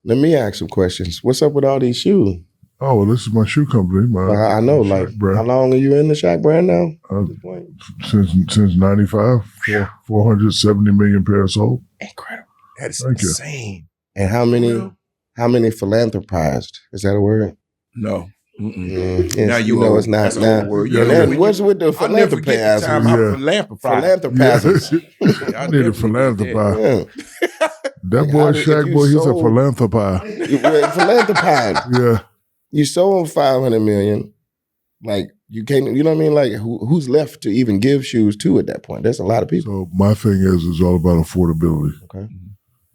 Let me ask some questions. What's up with all these shoes? Oh, well, this is my shoe company. I know, like, brand. How long are you in the Shaq brand now? Since 95, 470 million pairs sold. Incredible. That's insane. And how many philanthropized? Is that a word? No. Yes, now you know it's not. Now, what's with the philanthropizers? Philanthropizers. I need a philanthropize. That boy Shaq, boy, he's a philanthropist. Philanthropized. Yeah. You sold 500 million. Like, you can't, you know what I mean? Like, who's left to even give shoes to at that point? There's a lot of people. So my thing is, it's all about affordability. Okay.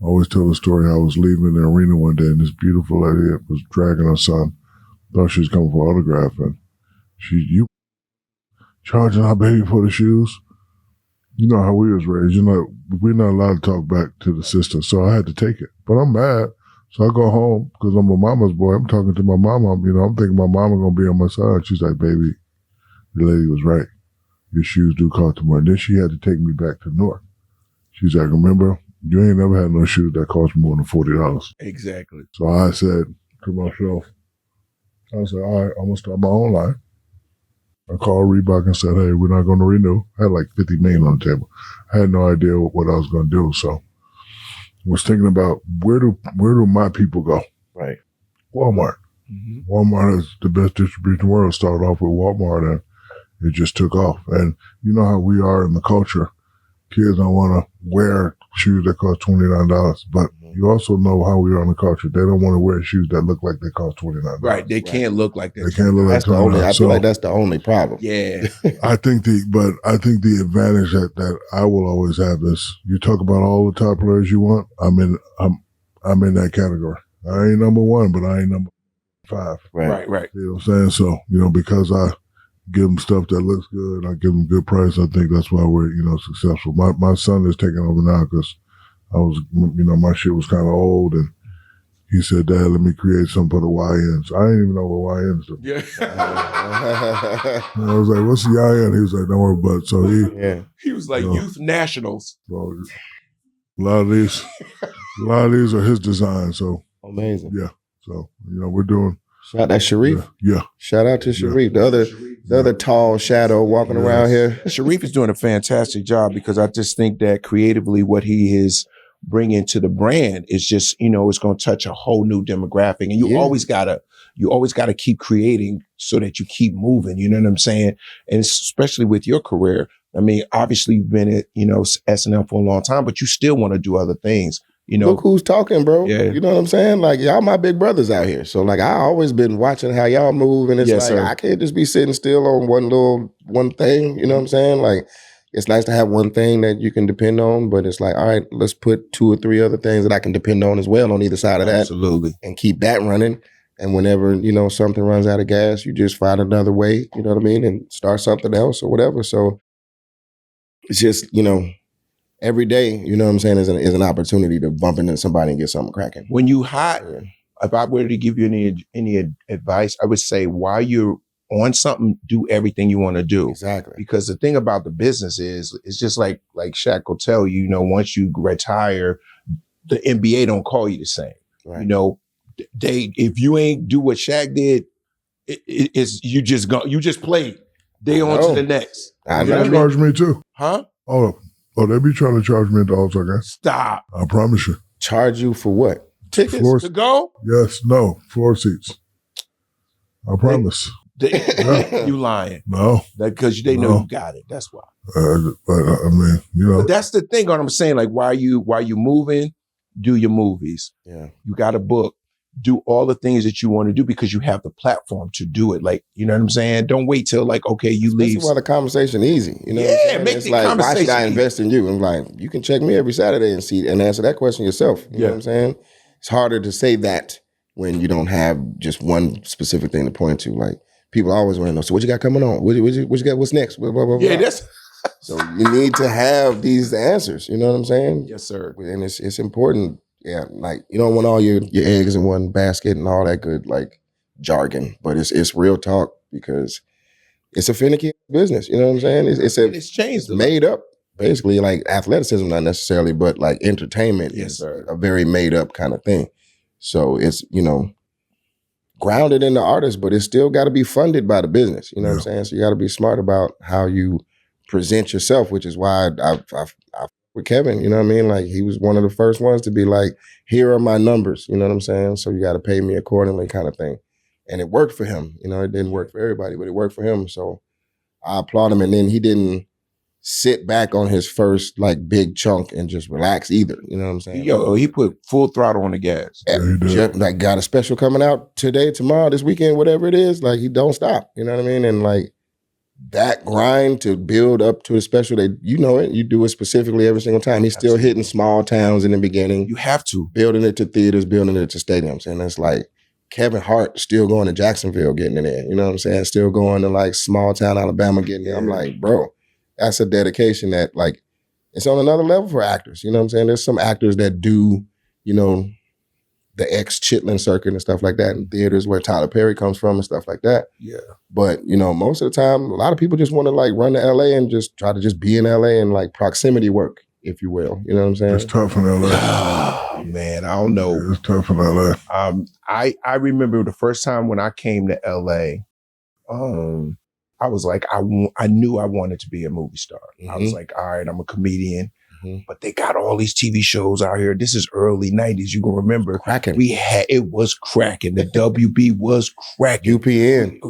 I always tell the story how I was leaving the arena one day and this beautiful lady was dragging her son. Thought she was coming for an autograph. And you charging our baby for the shoes? You know how we was raised. You know, we're not allowed to talk back to the sister. So I had to take it. But I'm mad. So I go home because I'm a mama's boy. I'm talking to my mama. You know, I'm thinking my mama going to be on my side. She's like, baby, the lady was right. Your shoes do cost more. And then she had to take me back to North. She's like, remember, you ain't never had no shoes that cost more than $40. Exactly. So I said to myself, I said, all right, I'm going to start my own line. I called Reebok and said, hey, we're not going to renew. I had like $50 million on the table. I had no idea what I was going to do. So was thinking about where do my people go? Right. Walmart. Mm-hmm. Walmart is the best distribution in the world. Started off with Walmart and it just took off. And you know how we are in the culture. Kids don't want to wear shoes that cost $29, but you also know how we are in the culture. They don't want to wear shoes that look like they cost $29. Right. They can't look like that. They can't look like $29. I feel like that's the only problem. Yeah. I think the advantage that I will always have is you talk about all the top players you want. I'm in that category. I ain't number one, but I ain't number 5. Right. You know what I'm saying? So, you know, because I give them stuff that looks good, I give them good price, I think that's why we're, you know, successful. My son is taking over now because I was, you know, my shit was kind of old, and he said, Dad, let me create something for the YNs. I didn't even know what YNs do. Yeah. And I was like, what's the YN? He was like, don't worry about it. So he was like, Youth Nationals. So a lot of these are his designs. So amazing. Yeah. So, you know, we're doing. Shout out to Sharif. Yeah. Shout out to Sharif, the other tall shadow walking around here. Sharif is doing a fantastic job because I just think that creatively what he is bringing to the brand is just, you know, it's going to touch a whole new demographic. And you always gotta keep creating so that you keep moving. You know what I'm saying? And especially with your career. I mean, obviously you've been at, you know, SNL for a long time, but you still want to do other things. You know, look who's talking, bro. Yeah. You know what I'm saying? Like, y'all my big brothers out here. So, like, I always been watching how y'all move, and it's I can't just be sitting still on one thing. You know what I'm saying? Like, it's nice to have one thing that you can depend on, but it's like, all right, let's put 2 or 3 other things that I can depend on as well on either side of that. Absolutely. And keep that running. And whenever, you know, something runs out of gas, you just find another way, you know what I mean? And start something else or whatever. So it's just, you know, every day, you know what I'm saying, is an opportunity to bump into somebody and get something cracking. When you hire, if I were to give you any advice, I would say while you're on something, do everything you want to do. Exactly. Because the thing about the business is, it's just like Shaq will tell you, you know, once you retire, the NBA don't call you the same. Right. You know, if you ain't do what Shaq did, it's you just played. They on to the next. They charge me too. Huh? Oh, they be trying to charge me at the All-Star game. Stop. I promise you. Charge you for what? Tickets to go? Yes, no, floor seats. I promise. You lying. No. Because they know you got it. That's why. But I mean, you know. But that's the thing, what I'm saying. Like, while you moving, do your movies. Yeah. You got a book. Do all the things that you want to do because you have the platform to do it. Like, you know what I'm saying? Don't wait till like, okay, you leave. That's why the conversation easy. You know what I'm saying? Make it's the like, conversation why should I invest in you? I'm like, you can check me every Saturday and answer that question yourself. You know what I'm saying? It's harder to say that when you don't have just one specific thing to point to. Like, people always want to know, so what you got coming on? What you got? What's next? Blah, blah, blah, yeah, blah. that's... So you need to have these answers. You know what I'm saying? Yes, sir. And it's important. Yeah, like, you don't want all your eggs in one basket and all that good, like, jargon. But it's real talk because it's a finicky business. You know what I'm saying? It's changed. It's made up, basically, like athleticism, not necessarily, but like entertainment is a very made up kind of thing. So it's, grounded in the artist, but it's still got to be funded by the business. You know what I'm saying? So you got to be smart about how you present yourself, which is why I with Kevin, you know what I mean? Like, he was one of the first ones to be like, here are my numbers, you know what I'm saying? So you got to pay me accordingly, kind of thing. And it worked for him. It didn't work for everybody, but it worked for him. So I applaud him. And then he didn't sit back on his first like big chunk and just relax either. You know what I'm saying? Yo, he put full throttle on the gas. Like, got a special coming out today, tomorrow, this weekend, whatever it is. Like, he don't stop. You know what I mean? And like that grind to build up to a special, you do it specifically every single time. He's still hitting small towns in the beginning. You have to. Building it to theaters, building it to stadiums. And it's like Kevin Hart still going to Jacksonville, getting it in. You know what I'm saying? Still going to like small town Alabama, getting it. I'm like, bro, that's a dedication that like, it's on another level for actors. You know what I'm saying? There's some actors that do, the ex-Chitlin circuit and stuff like that in theaters where Tyler Perry comes from and stuff like that. Yeah. But, most of the time, a lot of people just want to like run to LA and just try to just be in LA and like proximity work, if you will. You know what I'm saying? It's tough in LA. Oh, man, I don't know. Yeah, it's tough in LA. I remember the first time when I came to LA, I was like, I knew I wanted to be a movie star. Mm-hmm. I was like, all right, I'm a comedian. Mm-hmm. But they got all these TV shows out here. This is early 90s. You can remember. Cracking. It was cracking. The WB was cracking. UPN.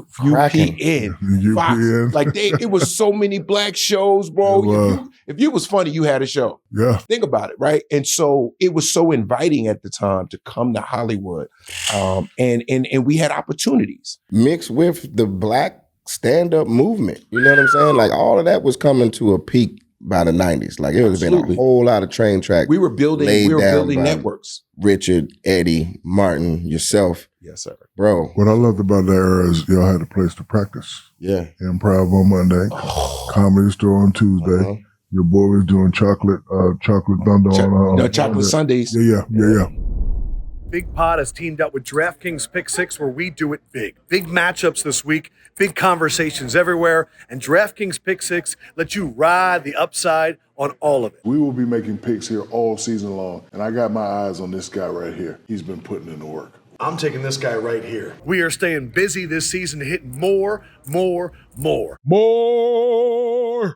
Fox. Like it was so many black shows, bro. If you was funny, you had a show. Yeah. Think about it, right? And so it was so inviting at the time to come to Hollywood. And we had opportunities. Mixed with the black stand-up movement. You know what I'm saying? Like all of that was coming to a peak by the 90s. Like it was been a whole lot of train track. We were building networks. Richard, Eddie, Martin, yourself. Yes, sir. Bro. What I loved about that era is y'all had a place to practice. Yeah. Improv on Monday, Comedy Store on Tuesday. Uh-huh. Your boy was doing Chocolate Thunder on Chocolate Sundays. Yeah. Big Pod has teamed up with DraftKings Pick 6, where we do it big. Big matchups this week, big conversations everywhere, and DraftKings Pick 6 lets you ride the upside on all of it. We will be making picks here all season long, and I got my eyes on this guy right here. He's been putting in the work. I'm taking this guy right here. We are staying busy this season, hitting more.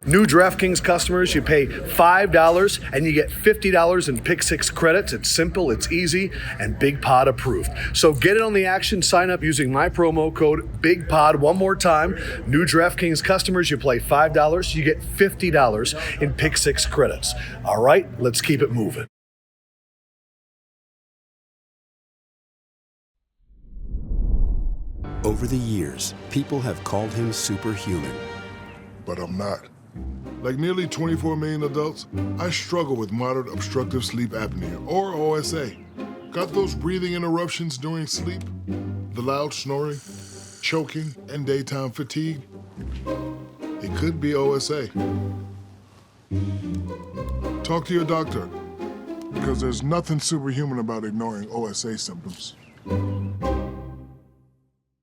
New DraftKings customers, you pay $5 and you get $50 in Pick 6 credits. It's simple, it's easy, and Big Pod approved. So get in on the action. Sign up using my promo code BIGPOD. One more time. New DraftKings customers, you play $5, you get $50 in Pick 6 credits. All right, let's keep it moving. Over the years, people have called him superhuman. But I'm not. Like nearly 24 million adults, I struggle with moderate obstructive sleep apnea, or OSA. Got those breathing interruptions during sleep? The loud snoring, choking, and daytime fatigue? It could be OSA. Talk to your doctor, because there's nothing superhuman about ignoring OSA symptoms.